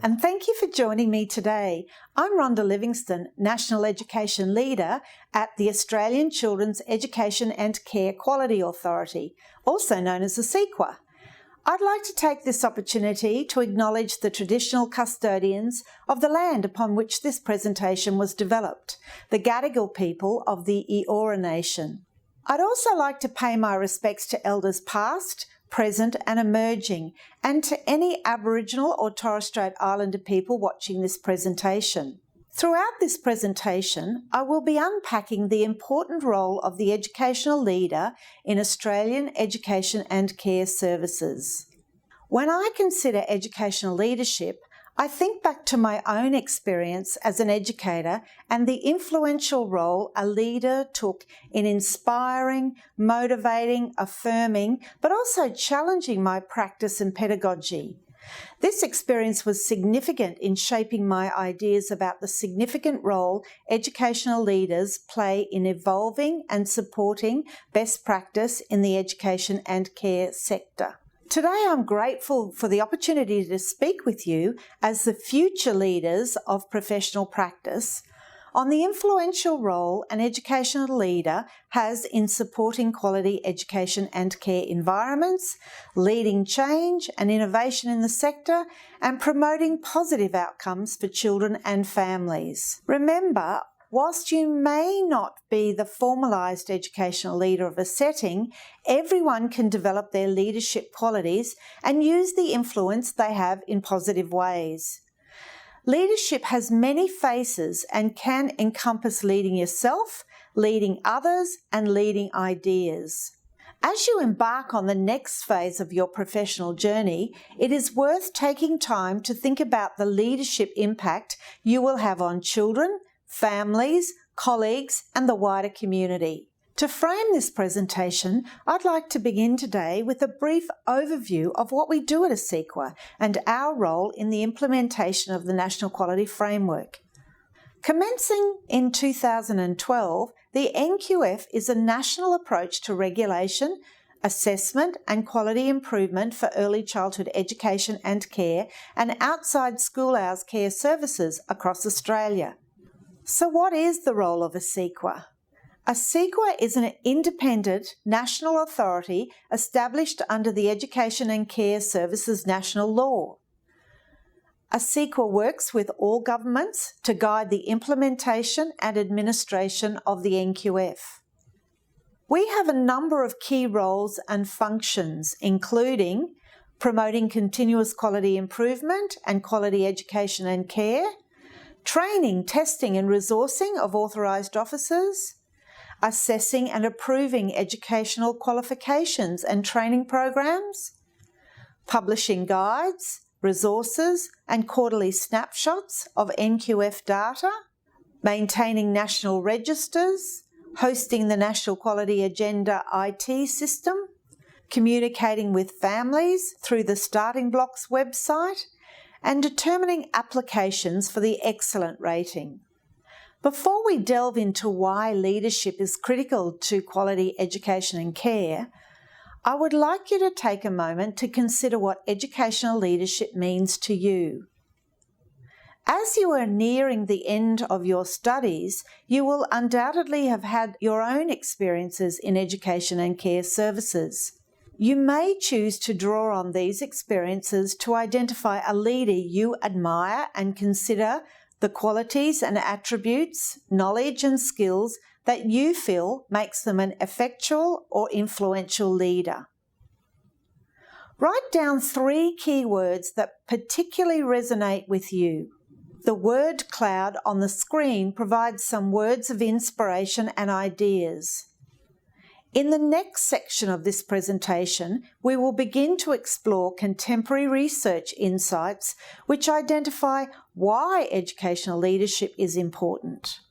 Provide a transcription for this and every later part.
and thank you for joining me today. I'm Rhonda Livingstone, National Education Leader at the Australian Children's Education and Care Quality Authority, also known as ACECQA. I'd like to take this opportunity to acknowledge the traditional custodians of the land upon which this presentation was developed, the Gadigal people of the Eora Nation. I'd also like to pay my respects to elders past, present and emerging, and to any Aboriginal or Torres Strait Islander people watching this presentation. Throughout this presentation, I will be unpacking the important role of the educational leader in Australian education and care services. When I consider educational leadership, I think back to my own experience as an educator and the influential role a leader took in inspiring, motivating, affirming, but also challenging my practice and pedagogy. This experience was significant in shaping my ideas about the significant role educational leaders play in evolving and supporting best practice in the education and care sector. Today I'm grateful for the opportunity to speak with you as the future leaders of professional practice on the influential role an educational leader has in supporting quality education and care environments, leading change and innovation in the sector, and promoting positive outcomes for children and families. Remember, whilst you may not be the formalised educational leader of a setting, everyone can develop their leadership qualities and use the influence they have in positive ways. Leadership has many faces and can encompass leading yourself, leading others, and leading ideas. As you embark on the next phase of your professional journey, it is worth taking time to think about the leadership impact you will have on children, families, colleagues, and the wider community. To frame this presentation, I'd like to begin today with a brief overview of what we do at ACECQA and our role in the implementation of the National Quality Framework. Commencing in 2012, the NQF is a national approach to regulation, assessment and quality improvement for early childhood education and care and outside school hours care services across Australia. So what is the role of ACECQA? ACECQA is an independent national authority established under the Education and Care Services National Law. ACECQA works with all governments to guide the implementation and administration of the NQF. We have a number of key roles and functions, including promoting continuous quality improvement and quality education and care, training, testing and resourcing of authorised officers, assessing and approving educational qualifications and training programs, publishing guides, resources and quarterly snapshots of NQF data, maintaining national registers, hosting the National Quality Agenda IT system, communicating with families through the Starting Blocks website, and determining applications for the excellent rating. Before we delve into why leadership is critical to quality education and care, I would like you to take a moment to consider what educational leadership means to you. As you are nearing the end of your studies, you will undoubtedly have had your own experiences in education and care services. You may choose to draw on these experiences to identify a leader you admire and consider the qualities and attributes, knowledge and skills that you feel makes them an effectual or influential leader. Write down 3 key words that particularly resonate with you. The word cloud on the screen provides some words of inspiration and ideas. In the next section of this presentation, we will begin to explore contemporary research insights which identify why educational leadership is important.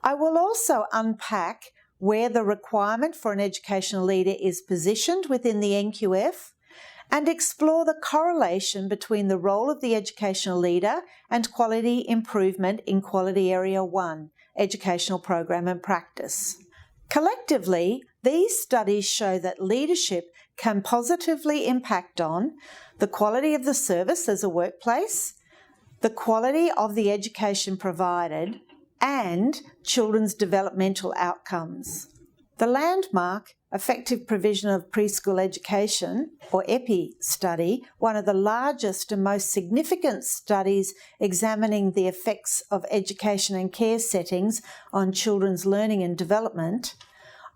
I will also unpack where the requirement for an educational leader is positioned within the NQF and explore the correlation between the role of the educational leader and quality improvement in Quality Area 1, Educational Program and Practice. Collectively, these studies show that leadership can positively impact on the quality of the service as a workplace, the quality of the education provided, and children's developmental outcomes. The landmark Effective Provision of Preschool Education, or EPI study, one of the largest and most significant studies examining the effects of education and care settings on children's learning and development,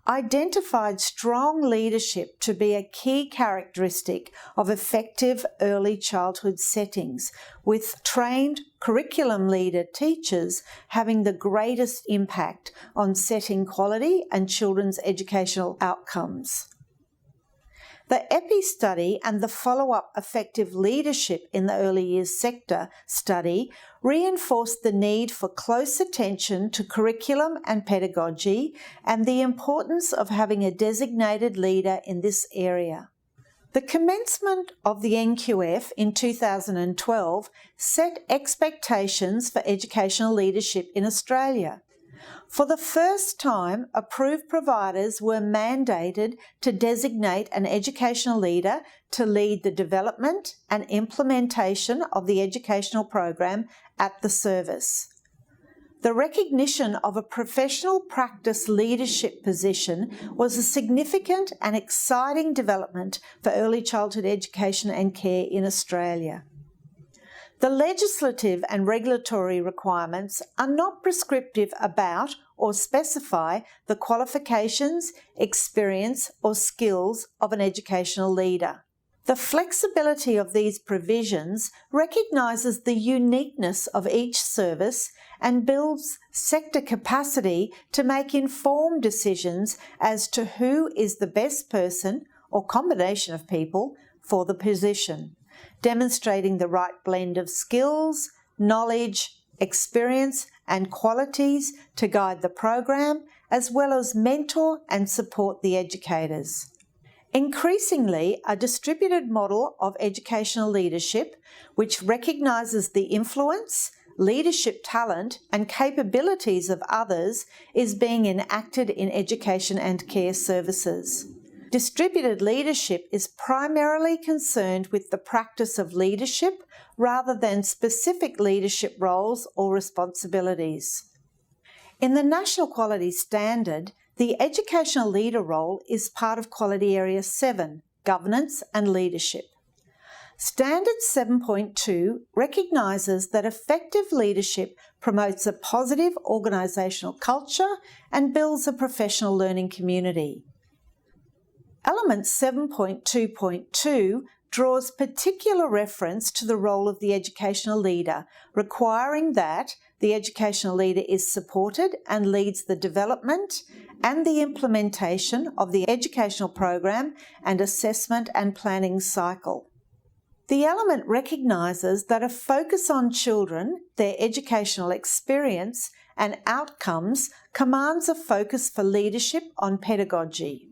identified strong leadership to be a key characteristic of effective early childhood settings, with trained curriculum leader teachers having the greatest impact on setting quality and children's educational outcomes. The EPI study and the follow-up Effective Leadership in the Early Years sector study reinforced the need for close attention to curriculum and pedagogy and the importance of having a designated leader in this area. The commencement of the NQF in 2012 set expectations for educational leadership in Australia. For the first time, approved providers were mandated to designate an educational leader to lead the development and implementation of the educational program at the service. The recognition of a professional practice leadership position was a significant and exciting development for early childhood education and care in Australia. The legislative and regulatory requirements are not prescriptive about or specify the qualifications, experience, or skills of an educational leader. The flexibility of these provisions recognises the uniqueness of each service and builds sector capacity to make informed decisions as to who is the best person or combination of people for the position, demonstrating the right blend of skills, knowledge, experience and qualities to guide the program, as well as mentor and support the educators. Increasingly, a distributed model of educational leadership, which recognises the influence, leadership talent and capabilities of others, is being enacted in education and care services. Distributed leadership is primarily concerned with the practice of leadership rather than specific leadership roles or responsibilities. In the National Quality Standard, the educational leader role is part of Quality Area 7, Governance and Leadership. Standard 7.2 recognises that effective leadership promotes a positive organisational culture and builds a professional learning community. Element 7.2.2 draws particular reference to the role of the educational leader, requiring that the educational leader is supported and leads the development and the implementation of the educational program and assessment and planning cycle. The element recognises that a focus on children, their educational experience and outcomes commands a focus for leadership on pedagogy.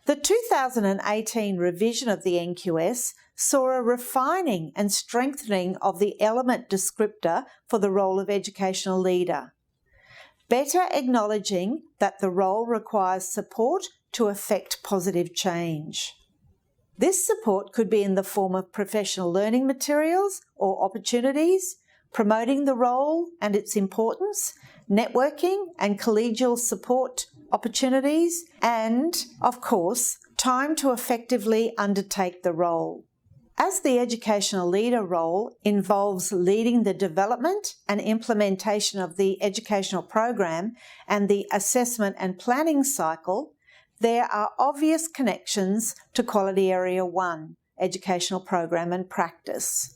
The 2018 revision of the NQS saw a refining and strengthening of the element descriptor for the role of educational leader, better acknowledging that the role requires support to effect positive change. This support could be in the form of professional learning materials or opportunities, promoting the role and its importance, networking and collegial support opportunities, and, of course, time to effectively undertake the role. As the educational leader role involves leading the development and implementation of the educational program and the assessment and planning cycle, there are obvious connections to Quality Area 1, Educational Program and Practice.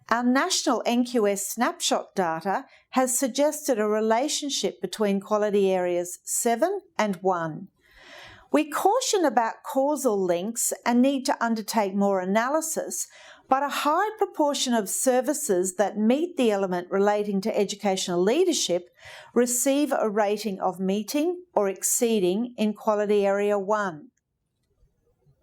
Our national NQS snapshot data has suggested a relationship between Quality Areas 7 and 1. We caution about causal links and need to undertake more analysis, but a high proportion of services that meet the element relating to educational leadership receive a rating of meeting or exceeding in Quality Area 1.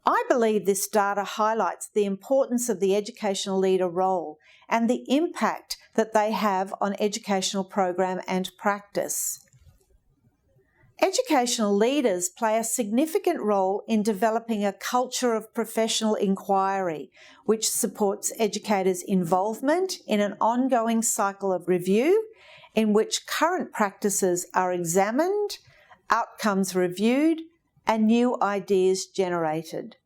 I believe this data highlights the importance of the educational leader role and the impact that they have on educational program and practice. Educational leaders play a significant role in developing a culture of professional inquiry, which supports educators' involvement in an ongoing cycle of review in which current practices are examined, outcomes reviewed, and new ideas generated.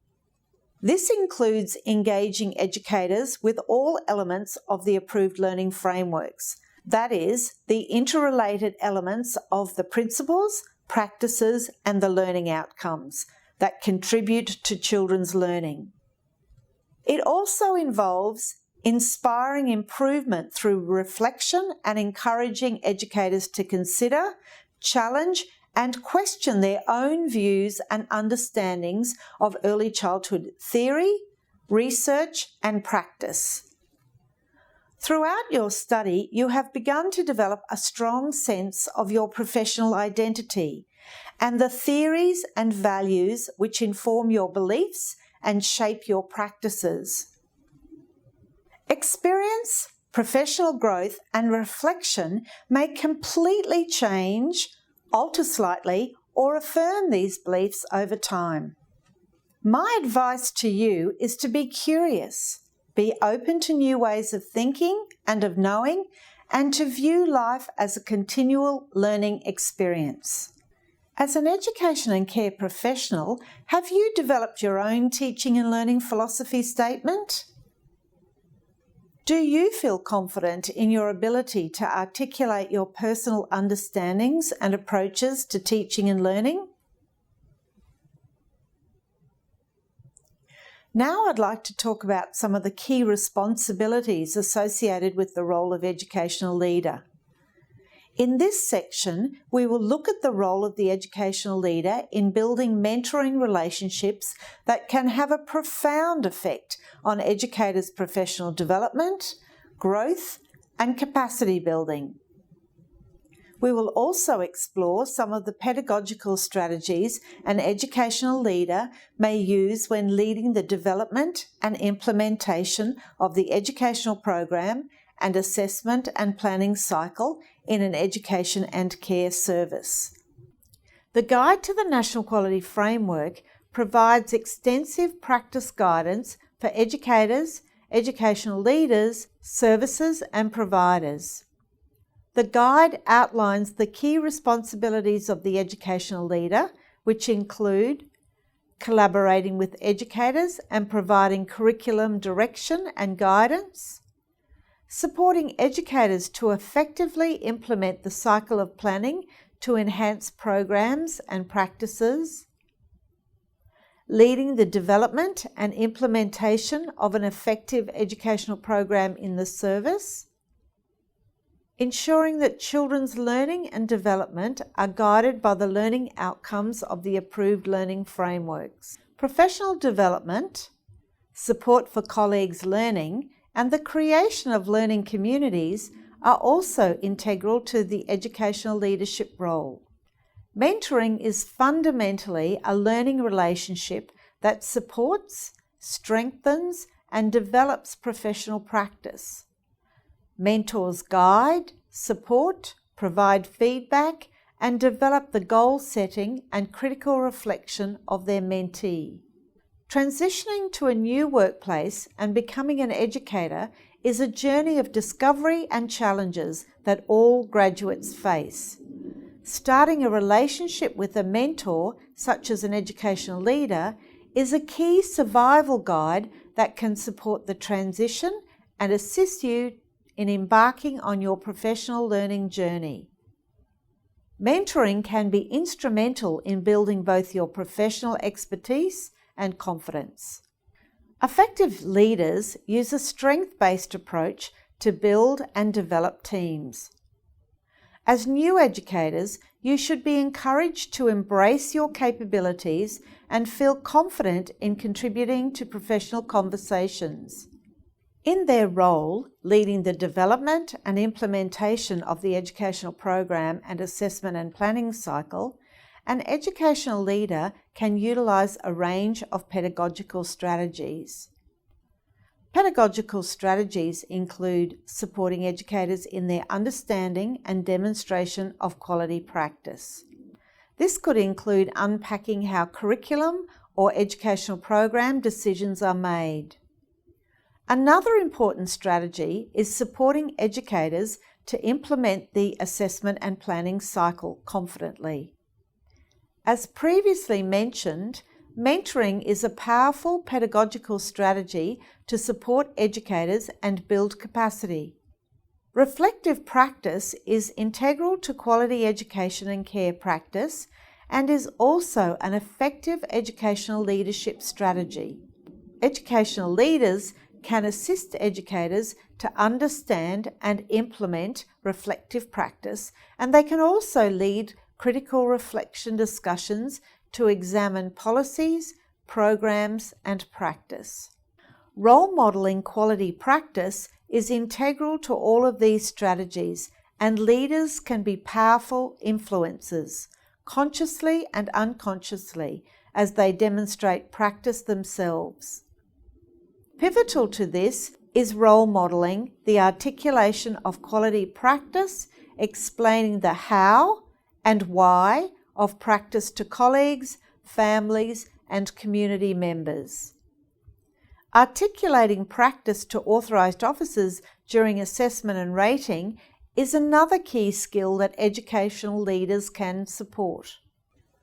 This includes engaging educators with all elements of the approved learning frameworks, that is, the interrelated elements of the principles, practices, and the learning outcomes that contribute to children's learning. It also involves inspiring improvement through reflection and encouraging educators to consider, challenge, and question their own views and understandings of early childhood theory, research, and practice. Throughout your study, you have begun to develop a strong sense of your professional identity and the theories and values which inform your beliefs and shape your practices. Experience, professional growth, and reflection may completely change, alter slightly, or affirm these beliefs over time. My advice to you is to be curious, be open to new ways of thinking and of knowing, and to view life as a continual learning experience. As an education and care professional, have you developed your own teaching and learning philosophy statement? Do you feel confident in your ability to articulate your personal understandings and approaches to teaching and learning? Now I'd like to talk about some of the key responsibilities associated with the role of educational leader. In this section, we will look at the role of the educational leader in building mentoring relationships that can have a profound effect on educators' professional development, growth, and capacity building. We will also explore some of the pedagogical strategies an educational leader may use when leading the development and implementation of the educational program and assessment and planning cycle in an education and care service. The Guide to the National Quality Framework provides extensive practice guidance for educators, educational leaders, services, and providers. The guide outlines the key responsibilities of the educational leader, which include collaborating with educators and providing curriculum direction and guidance, supporting educators to effectively implement the cycle of planning to enhance programs and practices, leading the development and implementation of an effective educational program in the service, ensuring that children's learning and development are guided by the learning outcomes of the approved learning frameworks. Professional development, support for colleagues' learning, and the creation of learning communities are also integral to the educational leadership role. Mentoring is fundamentally a learning relationship that supports, strengthens, and develops professional practice. Mentors guide, support, provide feedback, and develop the goal setting and critical reflection of their mentee. Transitioning to a new workplace and becoming an educator is a journey of discovery and challenges that all graduates face. Starting a relationship with a mentor, such as an educational leader, is a key survival guide that can support the transition and assist you in embarking on your professional learning journey. Mentoring can be instrumental in building both your professional expertise and confidence. Effective leaders use a strength-based approach to build and develop teams. As new educators, you should be encouraged to embrace your capabilities and feel confident in contributing to professional conversations. In their role, leading the development and implementation of the educational program and assessment and planning cycle, an educational leader can utilise a range of pedagogical strategies. Pedagogical strategies include supporting educators in their understanding and demonstration of quality practice. This could include unpacking how curriculum or educational program decisions are made. Another important strategy is supporting educators to implement the assessment and planning cycle confidently. As previously mentioned, mentoring is a powerful pedagogical strategy to support educators and build capacity. Reflective practice is integral to quality education and care practice and is also an effective educational leadership strategy. Educational leaders can assist educators to understand and implement reflective practice, and they can also lead critical reflection discussions to examine policies, programs, and practice. Role modelling quality practice is integral to all of these strategies, and leaders can be powerful influencers, consciously and unconsciously, as they demonstrate practice themselves. Pivotal to this is role modelling the articulation of quality practice, explaining the how and why of practice to colleagues, families, and community members. Articulating practice to authorised officers during assessment and rating is another key skill that educational leaders can support.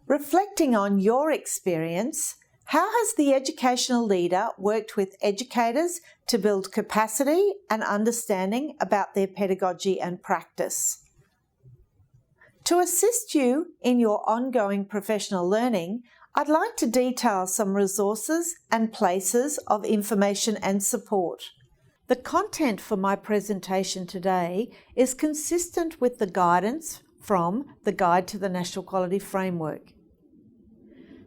Reflecting on your experience, how has the educational leader worked with educators to build capacity and understanding about their pedagogy and practice? To assist you in your ongoing professional learning, I'd like to detail some resources and places of information and support. The content for my presentation today is consistent with the guidance from the Guide to the National Quality Framework.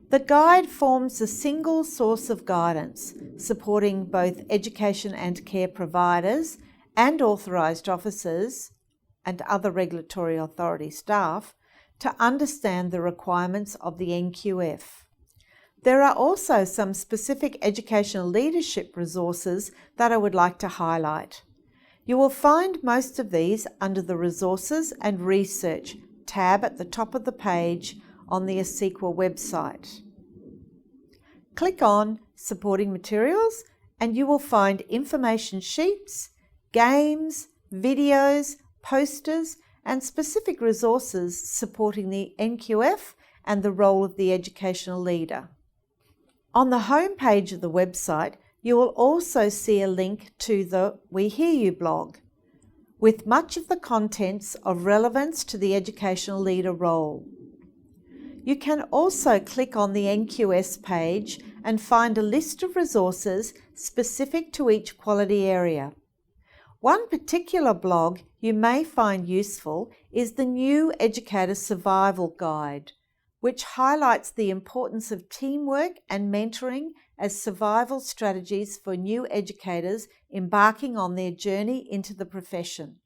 The guide forms a single source of guidance, supporting both education and care providers and authorised officers and other regulatory authority staff to understand the requirements of the NQF. There are also some specific educational leadership resources that I would like to highlight. You will find most of these under the Resources and Research tab at the top of the page on the ACECQA website. Click on Supporting Materials and you will find information sheets, games, videos, posters, and specific resources supporting the NQF and the role of the educational leader. On the home page of the website, you will also see a link to the We Hear You blog, with much of the contents of relevance to the educational leader role. You can also click on the NQS page and find a list of resources specific to each quality area. One particular blog you may find useful is the New Educator Survival Guide, which highlights the importance of teamwork and mentoring as survival strategies for new educators embarking on their journey into the profession.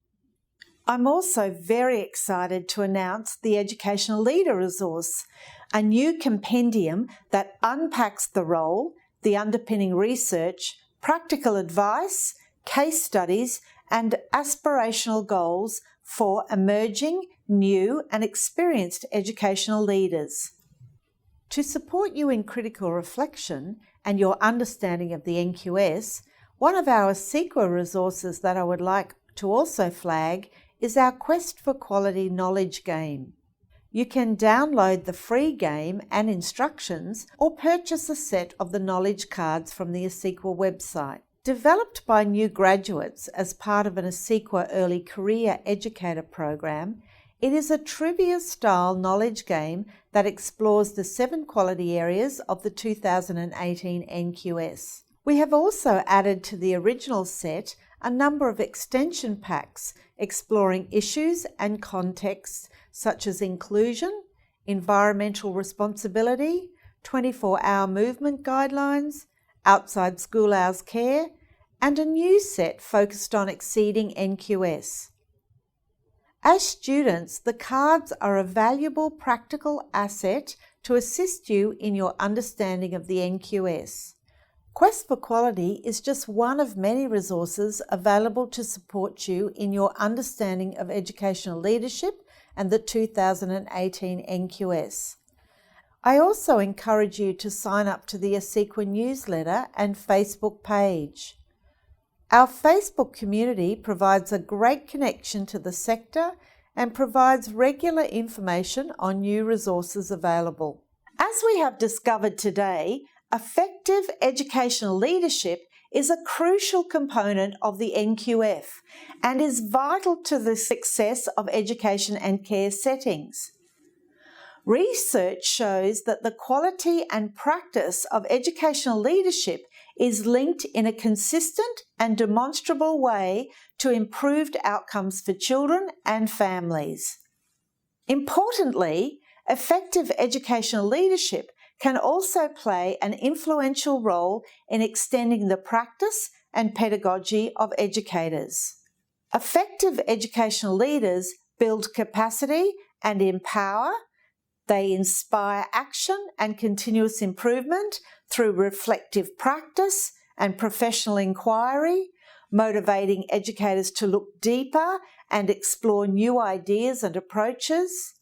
I'm also very excited to announce the Educational Leader Resource, a new compendium that unpacks the role, the underpinning research, practical advice, case studies, and aspirational goals for emerging, new, and experienced educational leaders. To support you in critical reflection and your understanding of the NQS, one of our ACECQA resources that I would like to also flag is our Quest for Quality knowledge game. You can download the free game and instructions or purchase a set of the knowledge cards from the ACECQA website. Developed by new graduates as part of an ACECQA Early Career Educator program, it is a trivia-style knowledge game that explores the 7 quality areas of the 2018 NQS. We have also added to the original set a number of extension packs exploring issues and contexts such as inclusion, environmental responsibility, 24-hour movement guidelines, outside school hours care, and a new set focused on exceeding NQS. As students, the cards are a valuable practical asset to assist you in your understanding of the NQS. Quest for Quality is just one of many resources available to support you in your understanding of educational leadership and the 2018 NQS. I also encourage you to sign up to the ACECQA newsletter and Facebook page. Our Facebook community provides a great connection to the sector and provides regular information on new resources available. As we have discovered today, effective educational leadership is a crucial component of the NQF and is vital to the success of education and care settings. Research shows that the quality and practice of educational leadership is linked in a consistent and demonstrable way to improved outcomes for children and families. Importantly, effective educational leadership can also play an influential role in extending the practice and pedagogy of educators. Effective educational leaders build capacity and empower. They inspire action and continuous improvement through reflective practice and professional inquiry, motivating educators to look deeper and explore new ideas and approaches.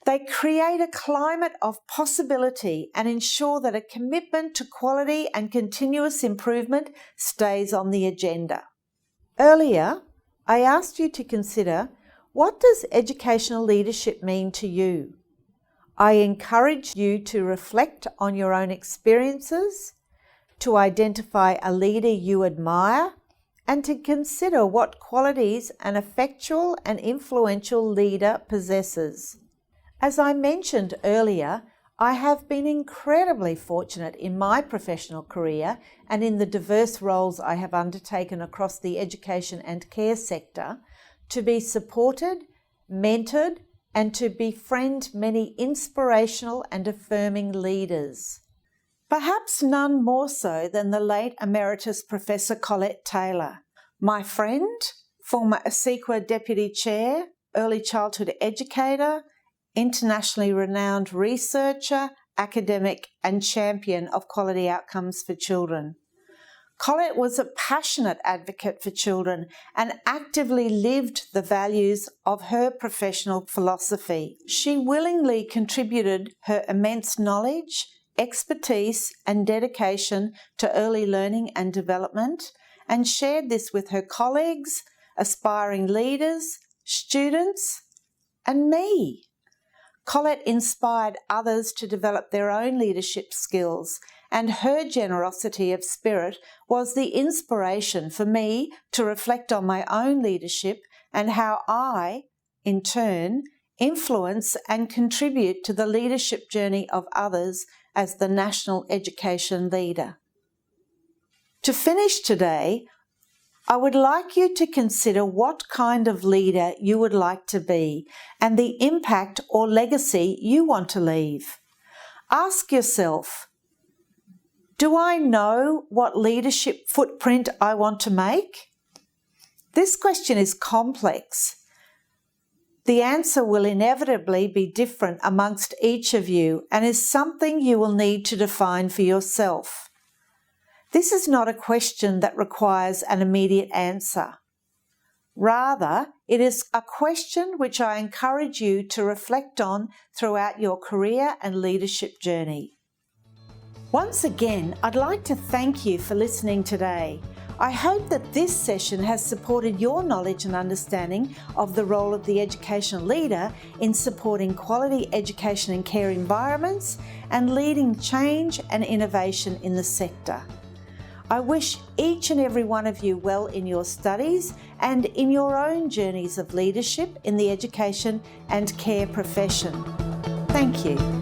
They create a climate of possibility and ensure that a commitment to quality and continuous improvement stays on the agenda. Earlier, I asked you to consider, what does educational leadership mean to you? I encourage you to reflect on your own experiences, to identify a leader you admire, and to consider what qualities an effectual and influential leader possesses. As I mentioned earlier, I have been incredibly fortunate in my professional career and in the diverse roles I have undertaken across the education and care sector to be supported, mentored, and to befriend many inspirational and affirming leaders. Perhaps none more so than the late Emeritus Professor Colette Taylor, my friend, former ACECQA Deputy Chair, early childhood educator, internationally renowned researcher, academic, and champion of quality outcomes for children. Colette was a passionate advocate for children and actively lived the values of her professional philosophy. She willingly contributed her immense knowledge, expertise, and dedication to early learning and development, and shared this with her colleagues, aspiring leaders, students, and me. Colette inspired others to develop their own leadership skills, and her generosity of spirit was the inspiration for me to reflect on my own leadership and how I, in turn, influence and contribute to the leadership journey of others as the national education leader. To finish today, I would like you to consider what kind of leader you would like to be and the impact or legacy you want to leave. Ask yourself, do I know what leadership footprint I want to make? This question is complex. The answer will inevitably be different amongst each of you and is something you will need to define for yourself. This is not a question that requires an immediate answer. Rather, it is a question which I encourage you to reflect on throughout your career and leadership journey. Once again, I'd like to thank you for listening today. I hope that this session has supported your knowledge and understanding of the role of the educational leader in supporting quality education and care environments and leading change and innovation in the sector. I wish each and every one of you well in your studies and in your own journeys of leadership in the education and care profession. Thank you.